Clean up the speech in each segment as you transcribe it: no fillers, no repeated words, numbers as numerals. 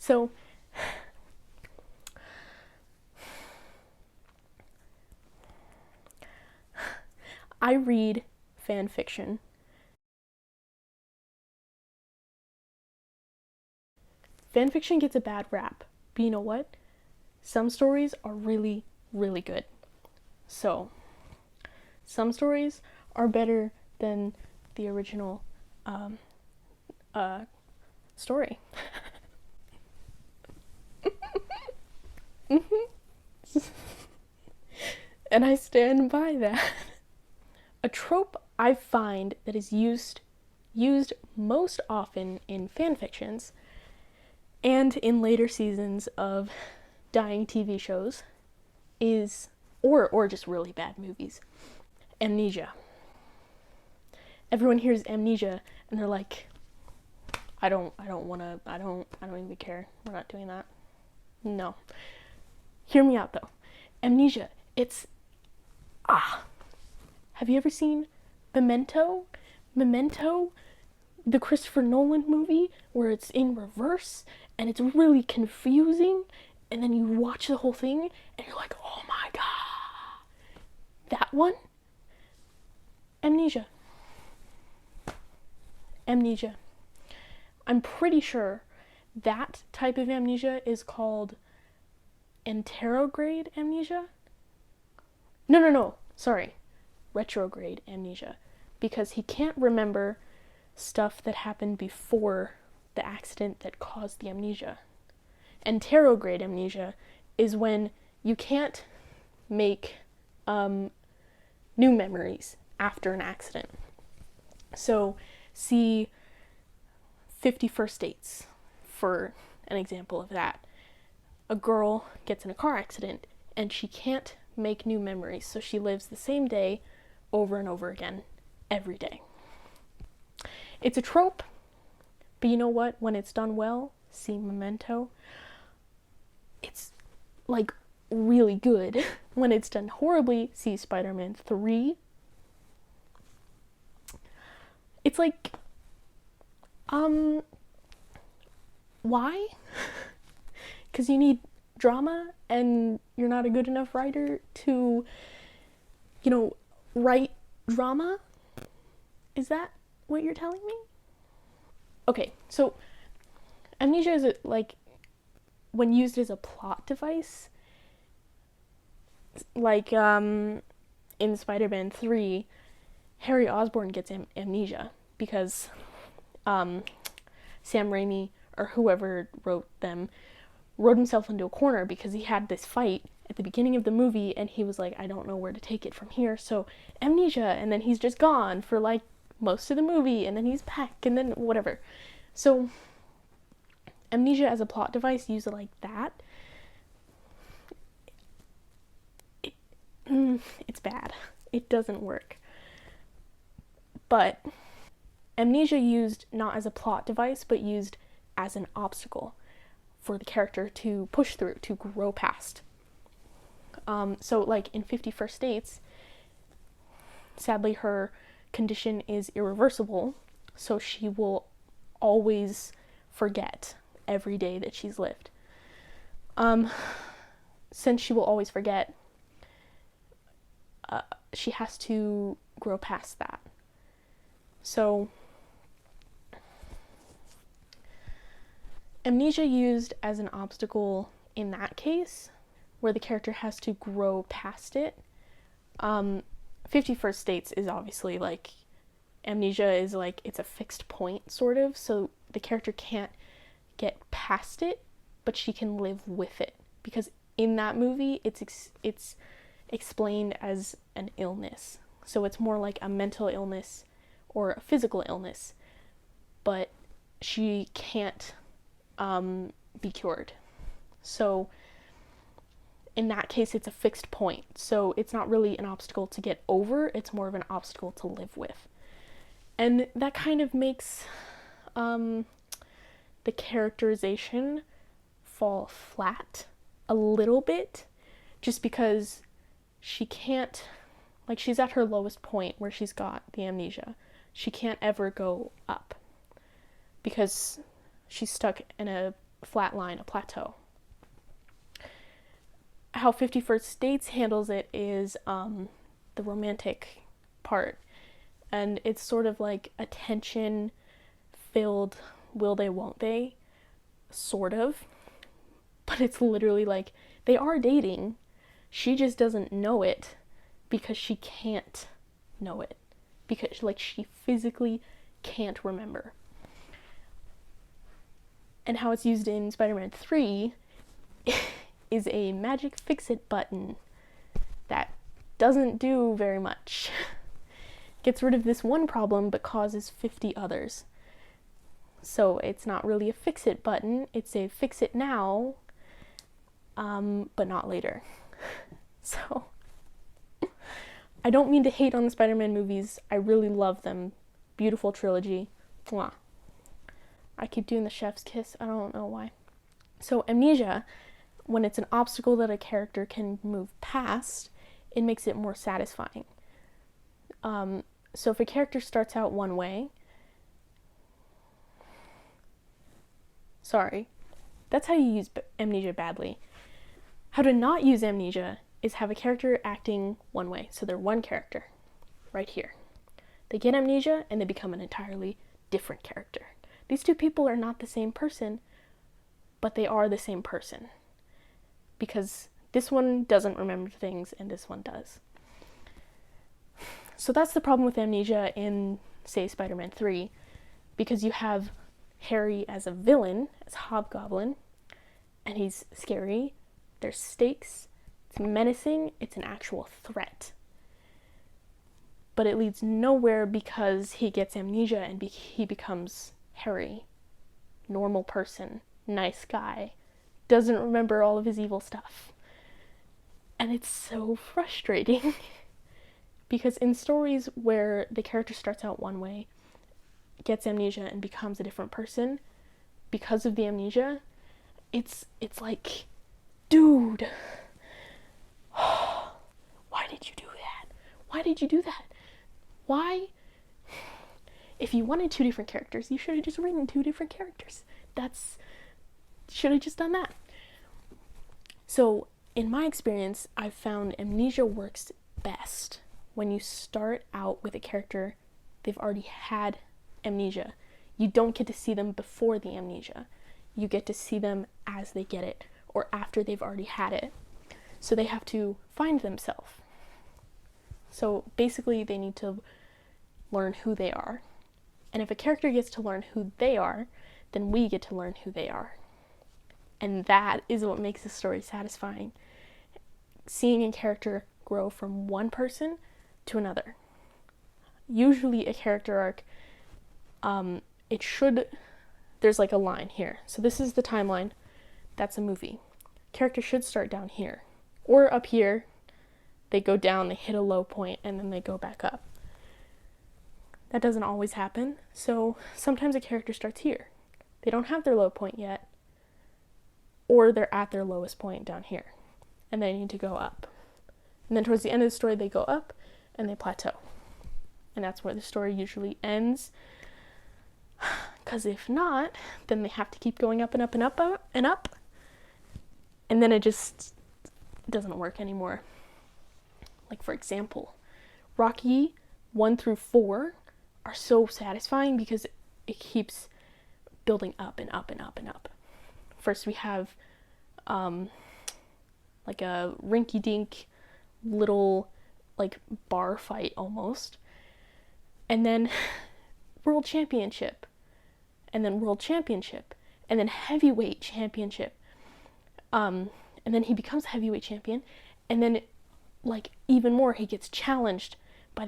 So I read fan fiction. Fan fiction gets a bad rap, but you know what? Some stories are really, really good. So, some stories are better than the original uh, story. And I stand by that. A trope I find that is used most often in fan fictions and in later seasons of dying TV shows is or just really bad movies. Amnesia. Everyone hears amnesia and they're like, I don't even care. We're not doing that. No. Hear me out though. Amnesia, it's have you ever seen Memento? Memento, the Christopher Nolan movie where it's in reverse and it's really confusing, and then you watch the whole thing and you're like, oh my god. That one? Amnesia. Amnesia. I'm pretty sure that type of amnesia is called anterograde amnesia. No. Sorry. Retrograde amnesia. Because he can't remember stuff that happened before the accident that caused the amnesia. Anterograde amnesia is when you can't make new memories after an accident. So, see 50 First Dates for an example of that. A girl gets in a car accident and she can't make new memories, so she lives the same day over and over again every day. It's a trope, but you know what? When it's done well, see Memento, it's like really good. When it's done horribly, see Spider-Man 3. It's like, why? Because you need drama and you're not a good enough writer to, write drama? Is that what you're telling me? Okay, so amnesia is like, when used as a plot device, like in Spider-Man 3, Harry Osborn gets amnesia because Sam Raimi or whoever wrote himself into a corner because he had this fight at the beginning of the movie and he was like, I don't know where to take it from here, so amnesia, and then he's just gone for like most of the movie and then he's back and then whatever. So amnesia as a plot device used like that, it's bad. It doesn't work. But amnesia used not as a plot device, but used as an obstacle for the character to push through, to grow past. So like in 50 First Dates, sadly her condition is irreversible, so she will always forget every day that she's lived. Since she will always forget, she has to grow past that. So, amnesia used as an obstacle in that case, where the character has to grow past it. 50 First Dates is obviously like, amnesia is like, it's a fixed point, sort of, so the character can't get past it, but she can live with it. Because in that movie, it's explained as an illness. So it's more like a mental illness or a physical illness, but she can't be cured. So in that case, it's a fixed point. So it's not really an obstacle to get over, it's more of an obstacle to live with. And that kind of makes the characterization fall flat a little bit, just because she can't, like, she's at her lowest point where she's got the amnesia. She can't ever go up because she's stuck in a flat line, a plateau. How 50 First Dates handles it is the romantic part. And it's sort of like a tension-filled will they, won't they, sort of. But it's literally like, they are dating. She just doesn't know it because she can't know it. Because, like, she physically can't remember. And how it's used in Spider-Man 3 is a magic fix-it button that doesn't do very much. Gets rid of this one problem but causes 50 others. So it's not really a fix-it button, it's a fix-it now, but not later. So, I don't mean to hate on the Spider-Man movies, I really love them. Beautiful trilogy. Mwah. I keep doing the chef's kiss, I don't know why. So Amnesia, when it's an obstacle that a character can move past, it makes it more satisfying. So if a character starts out one way, sorry, that's how you use amnesia badly. How to not use amnesia is have a character acting one way. So they're one character, right here. They get amnesia and they become an entirely different character. These two people are not the same person, but they are the same person. Because this one doesn't remember things and this one does. So that's the problem with amnesia in, say, Spider-Man 3, because you have Harry as a villain, as Hobgoblin, and he's scary, there's stakes, it's menacing, it's an actual threat. But it leads nowhere because he gets amnesia and he becomes Harry, normal person, nice guy, doesn't remember all of his evil stuff. And it's so frustrating. Because in stories where the character starts out one way, gets amnesia, and becomes a different person, because of the amnesia, it's like, dude, why did you do that? Why did you do that? Why? If you wanted two different characters, you should have just written two different characters. Should have just done that. So, in my experience, I've found amnesia works best when you start out with a character, they've already had amnesia. You don't get to see them before the amnesia. You get to see them as they get it, or after they've already had it. So they have to find themselves. So basically they need to learn who they are. And if a character gets to learn who they are, then we get to learn who they are. And that is what makes the story satisfying. Seeing a character grow from one person to another. Usually a character arc, there's like a line here. So this is the timeline, that's a movie. Character should start down here, or up here, they go down, they hit a low point, and then they go back up. That doesn't always happen, so sometimes a character starts here. They don't have their low point yet, or they're at their lowest point down here, and they need to go up. And then towards the end of the story, they go up, and they plateau. And that's where the story usually ends. Because if not, then they have to keep going up and up and up and up. And then it just doesn't work anymore. Like, for example, Rocky 1 through 4 are so satisfying because it keeps building up and up and up and up. First we have like a rinky-dink little like bar fight almost, and then world championship, and then world championship, and then heavyweight championship, and then he becomes heavyweight champion, and then like even more, he gets challenged by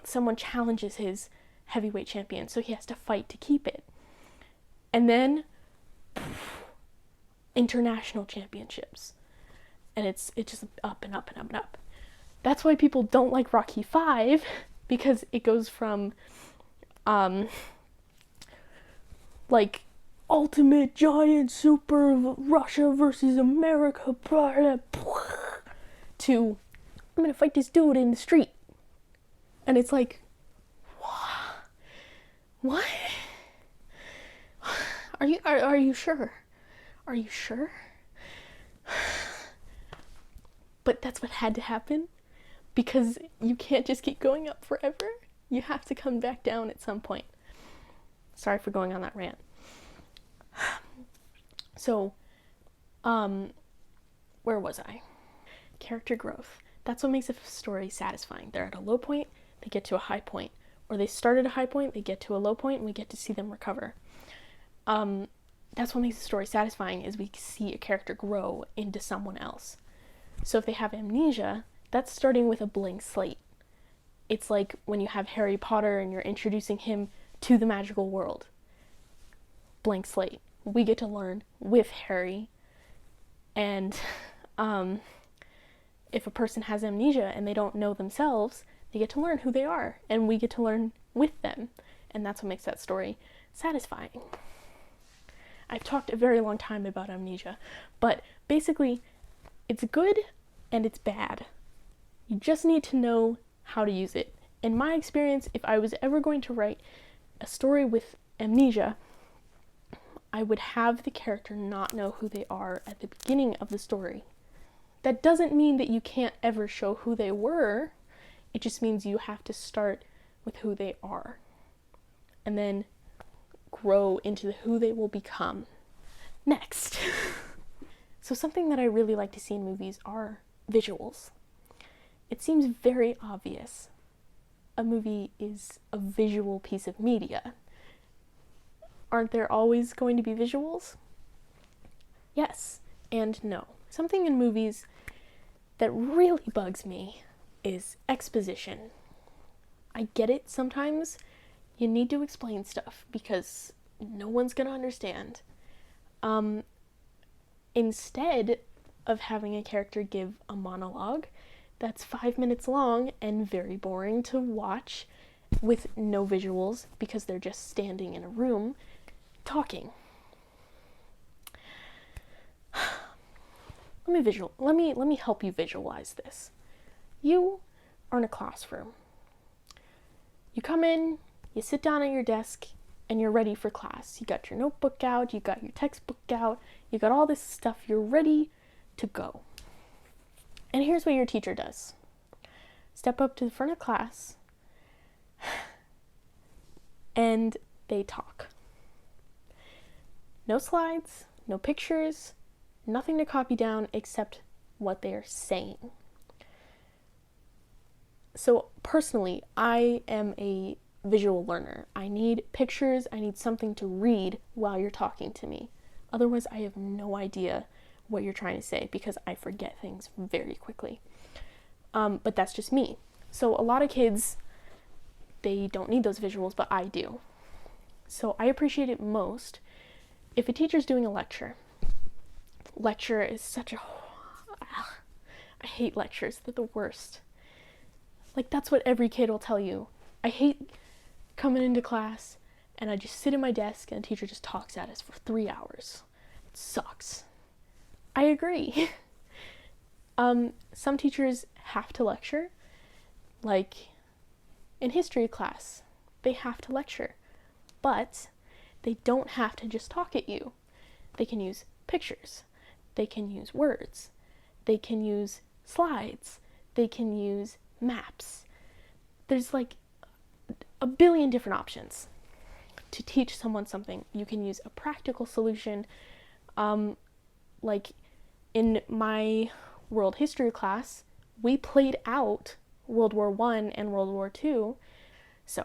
someone challenges his heavyweight champion, so he has to fight to keep it, and then international championships, and it's just up and up and up and up. That's why people don't like Rocky 5, because it goes from like ultimate giant super Russia versus America to I'm gonna fight this dude in the street, and it's like, what? Are you sure? Are you sure? But that's what had to happen, because you can't just keep going up forever. You have to come back down at some point. Sorry for going on that rant. So, where was I? Character growth. That's what makes a story satisfying. They're at a low point, they get to a high point. Or they start at a high point, they get to a low point, and we get to see them recover. That's what makes a story satisfying, is we see a character grow into someone else. So if they have amnesia, that's starting with a blank slate. It's like when you have Harry Potter and you're introducing him to the magical world. Blank slate. We get to learn with Harry. And if a person has amnesia and they don't know themselves, they get to learn who they are, and we get to learn with them. And that's what makes that story satisfying. I've talked a very long time about amnesia, but basically, it's good and it's bad. You just need to know how to use it. In my experience, if I was ever going to write a story with amnesia, I would have the character not know who they are at the beginning of the story. That doesn't mean that you can't ever show who they were. It just means you have to start with who they are and then grow into who they will become. Next. So something that I really like to see in movies are visuals. It seems very obvious. A movie is a visual piece of media. Aren't there always going to be visuals? Yes and no. Something in movies that really bugs me is exposition. I get it, sometimes you need to explain stuff because no one's gonna understand. Instead of having a character give a monologue that's 5 minutes long and very boring to watch with no visuals because they're just standing in a room talking. Let me help you visualize this. You are in a classroom. You come in, you sit down at your desk, and you're ready for class. You got your notebook out, you got your textbook out, you got all this stuff, you're ready to go. And here's what your teacher does. Step up to the front of class, and they talk. No slides, no pictures, nothing to copy down except what they're saying. So personally, I am a visual learner. I need pictures, I need something to read while you're talking to me. Otherwise, I have no idea what you're trying to say because I forget things very quickly. But that's just me. So a lot of kids, they don't need those visuals, but I do. So I appreciate it most if a teacher's doing a lecture. Lecture is such a... I hate lectures. They're the worst. Like, that's what every kid will tell you. I hate coming into class and I just sit at my desk and the teacher just talks at us for 3 hours. It sucks. I agree. Some teachers have to lecture. Like, in history class, they have to lecture. But they don't have to just talk at you. They can use pictures. They can use words. They can use slides. They can use maps. There's like a billion different options to teach someone something. You can use a practical solution. Like in my world history class, we played out World War I and World War II. So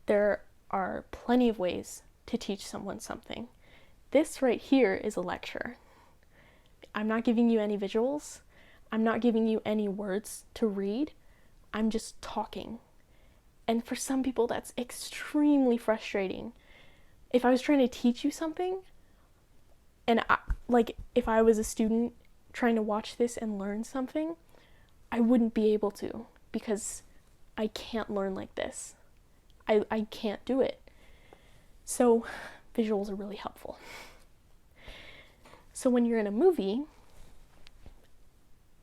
there are plenty of ways to teach someone something. This right here is a lecture. I'm not giving you any visuals. I'm not giving you any words to read. I'm just talking. And for some people, that's extremely frustrating. If I was trying to teach you something, and if I was a student trying to watch this and learn something, I wouldn't be able to because I can't learn like this. I can't do it. So visuals are really helpful. So when you're in a movie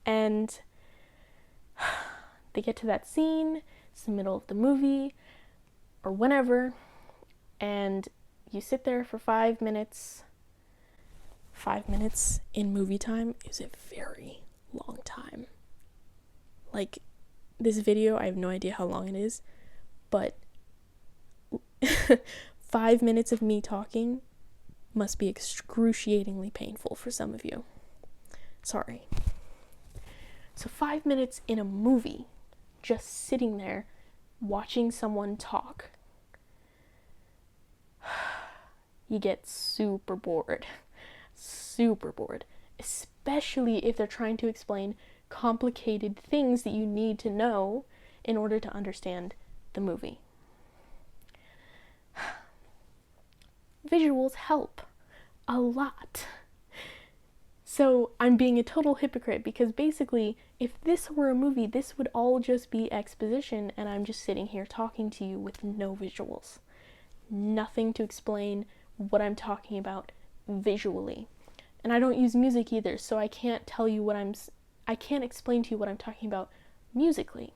and they get to that scene, it's the middle of the movie or whenever, and you sit there for 5 minutes 5 minutes in movie time is a very long time. Like, this video, I have no idea how long it is, but 5 minutes of me talking must be excruciatingly painful for some of you. Sorry. So 5 minutes in a movie, just sitting there watching someone talk, you get super bored, especially if they're trying to explain complicated things that you need to know in order to understand the movie. Visuals help a lot. So I'm being a total hypocrite because basically, if this were a movie, this would all just be exposition and I'm just sitting here talking to you with no visuals. Nothing to explain what I'm talking about visually. And I don't use music either, so I can't tell you I can't explain to you what I'm talking about musically.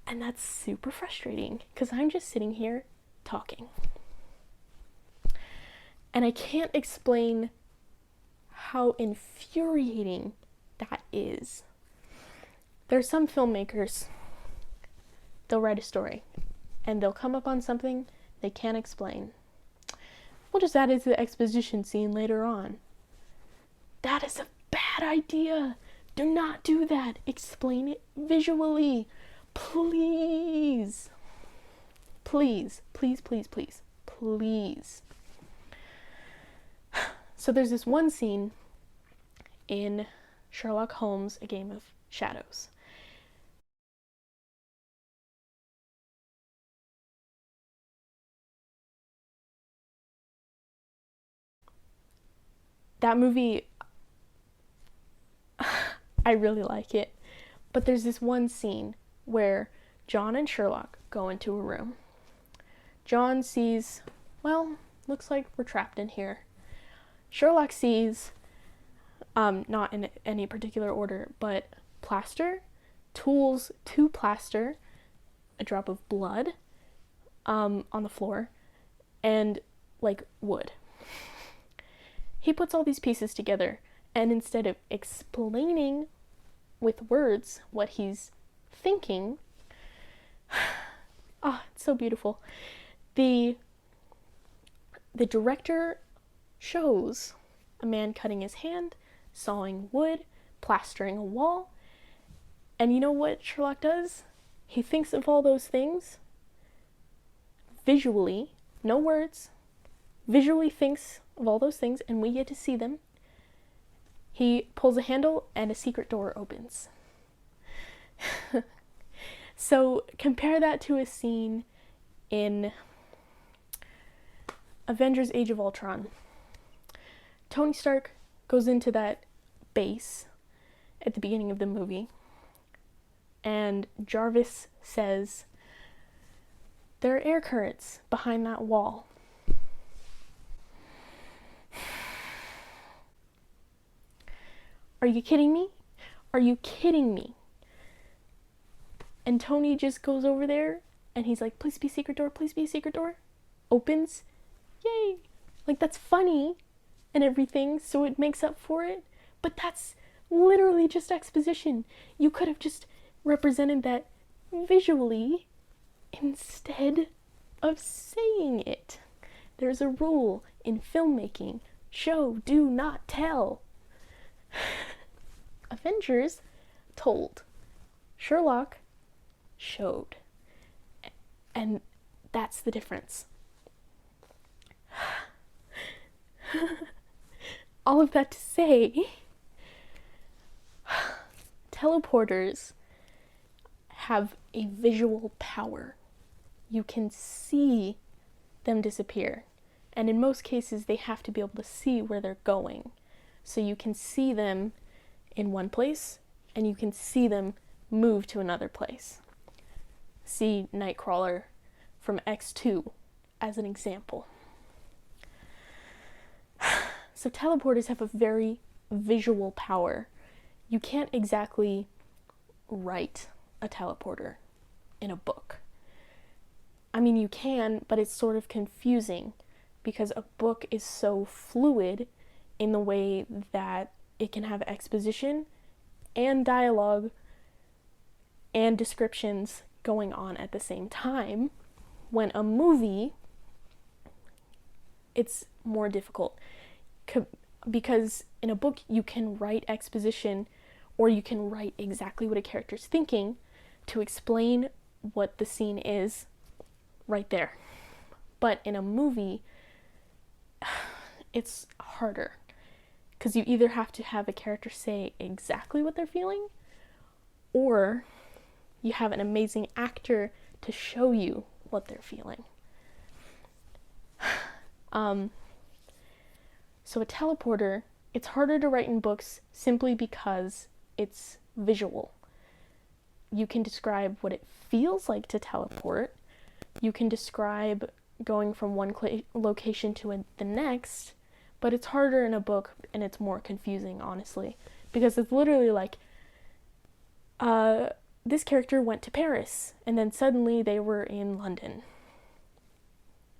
And that's super frustrating because I'm just sitting here talking. And I can't explain how infuriating that is. There are some filmmakers, they'll write a story and they'll come up on something they can't explain. We'll just add it to the exposition scene later on. That is a bad idea. Do not do that. Explain it visually. Please. Please, please, please, please, please. So there's this one scene in Sherlock Holmes, A Game of Shadows. That movie, I really like it. But there's this one scene where John and Sherlock go into a room. John sees, well, looks like we're trapped in here. Sherlock sees, not in any particular order, but plaster, tools to plaster, a drop of blood on the floor, and like wood. He puts all these pieces together, and instead of explaining with words what he's thinking, it's so beautiful. The director shows a man cutting his hand, sawing wood, plastering a wall, and you know what Sherlock does? He thinks of all those things visually, no words, visually thinks of all those things, and we get to see them. He pulls a handle and a secret door opens. So compare that to a scene in Avengers Age of Ultron. Tony Stark goes into that base at the beginning of the movie, and Jarvis says, "There are air currents behind that wall." Are you kidding me? Are you kidding me? And Tony just goes over there and he's like, "Please be a secret door, please be a secret door." Opens. Yay. Like, that's funny and everything, so it makes up for it. But that's literally just exposition. You could have just represented that visually instead of saying it. There's a rule in filmmaking: show, do not tell. Avengers told. Sherlock showed. And that's the difference. All of that to say, teleporters have a visual power. You can see them disappear. And in most cases, they have to be able to see where they're going. So you can see them in one place, and you can see them move to another place. See Nightcrawler from X2 as an example. So teleporters have a very visual power. You can't exactly write a teleporter in a book. I mean, you can, but it's sort of confusing because a book is so fluid in the way that it can have exposition and dialogue and descriptions going on at the same time. When a movie, it's more difficult because in a book you can write exposition, or you can write exactly what a character's thinking to explain what the scene is right there. But in a movie, it's harder because you either have to have a character say exactly what they're feeling, or you have an amazing actor to show you what they're feeling. So a teleporter, it's harder to write in books simply because it's visual. You can describe what it feels like to teleport. You can describe going from one location to the next, but it's harder in a book, and it's more confusing, honestly, because it's literally like, this character went to Paris, and then suddenly they were in London.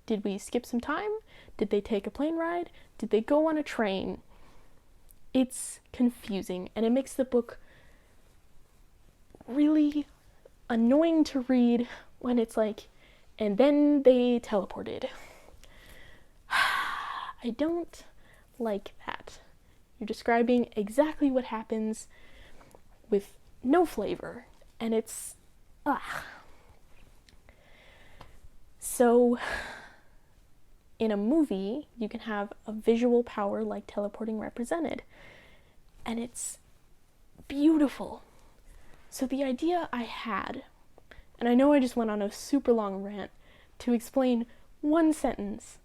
Did we skip some time? Did they take a plane ride? Did they go on a train? It's confusing, and it makes the book really annoying to read when it's like, and then they teleported. I don't like that. You're describing exactly what happens with no flavor, and it's So in a movie, you can have a visual power like teleporting represented, and it's beautiful. So the idea I had, and I know I just went on a super long rant to explain one sentence,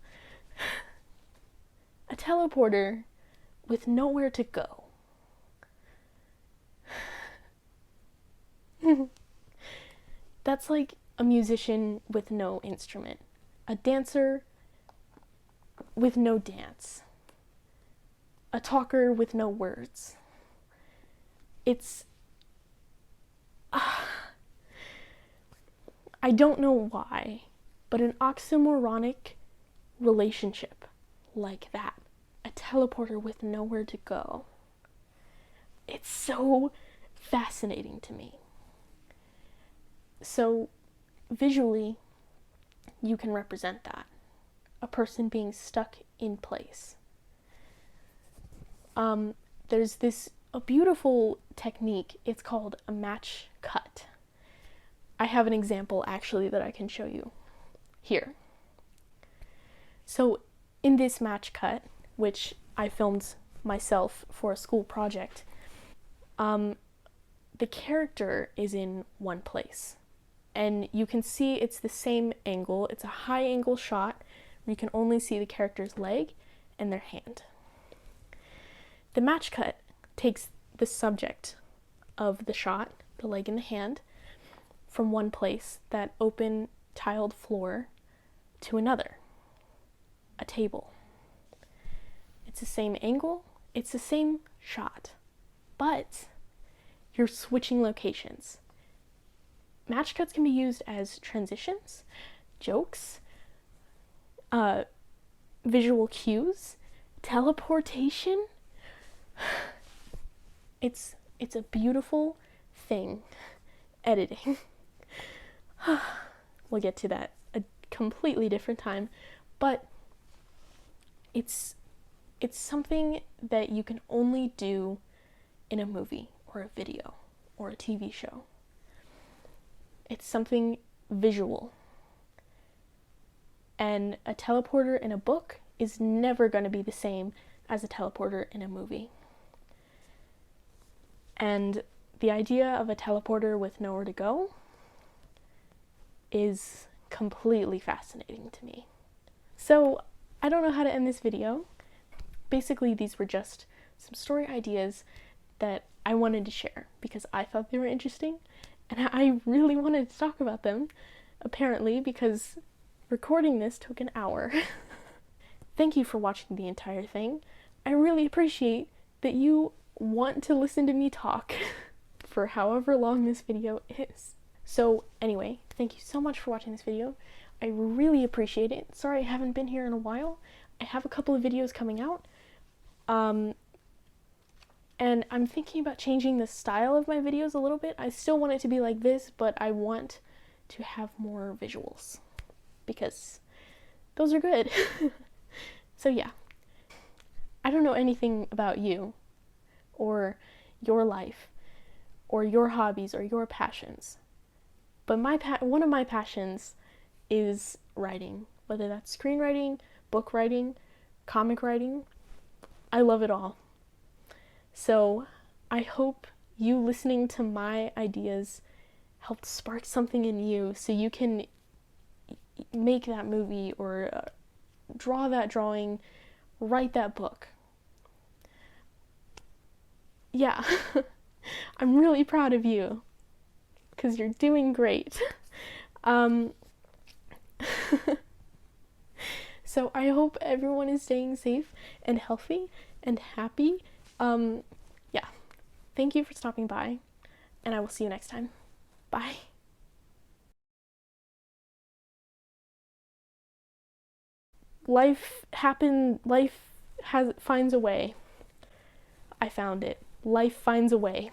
a teleporter with nowhere to go. That's like a musician with no instrument, a dancer with no dance, a talker with no words. It's I don't know why, but an oxymoronic relationship like that, a teleporter with nowhere to go, it's so fascinating to me. So visually, you can represent that, a person being stuck in place. There's a beautiful technique, it's called a match cut. I have an example actually that I can show you here. So in this match cut, which I filmed myself for a school project, the character is in one place. And you can see it's the same angle. It's a high angle shot where you can only see the character's leg and their hand. The match cut takes the subject of the shot, the leg and the hand, from one place, that open tiled floor, to another, a table. It's the same angle, it's the same shot, but you're switching locations. Match cuts can be used as transitions, jokes, visual cues, teleportation. It's a beautiful thing, editing. We'll get to that a completely different time, but it's something that you can only do in a movie or a video or a TV show. It's something visual. And a teleporter in a book is never going to be the same as a teleporter in a movie. And the idea of a teleporter with nowhere to go is completely fascinating to me. So I don't know how to end this video. Basically, these were just some story ideas that I wanted to share because I thought they were interesting, and I really wanted to talk about them, apparently, because recording this took an hour. Thank you for watching the entire thing. I really appreciate that you want to listen to me talk for however long this video is. So anyway, thank you so much for watching this video. I really appreciate it. Sorry I haven't been here in a while. I have a couple of videos coming out. And I'm thinking about changing the style of my videos a little bit. I still want it to be like this, but I want to have more visuals because those are good. So yeah, I don't know anything about you or your life or your hobbies or your passions, but one of my passions is writing, whether that's screenwriting, book writing, comic writing. I love it all. So I hope you listening to my ideas helped spark something in you so you can make that movie or draw that drawing, write that book. Yeah, I'm really proud of you because you're doing great. Um, so I hope everyone is staying safe and healthy and happy. Yeah, thank you for stopping by, and I will see you next time. Bye. Life finds a way. I found it. Life finds a way.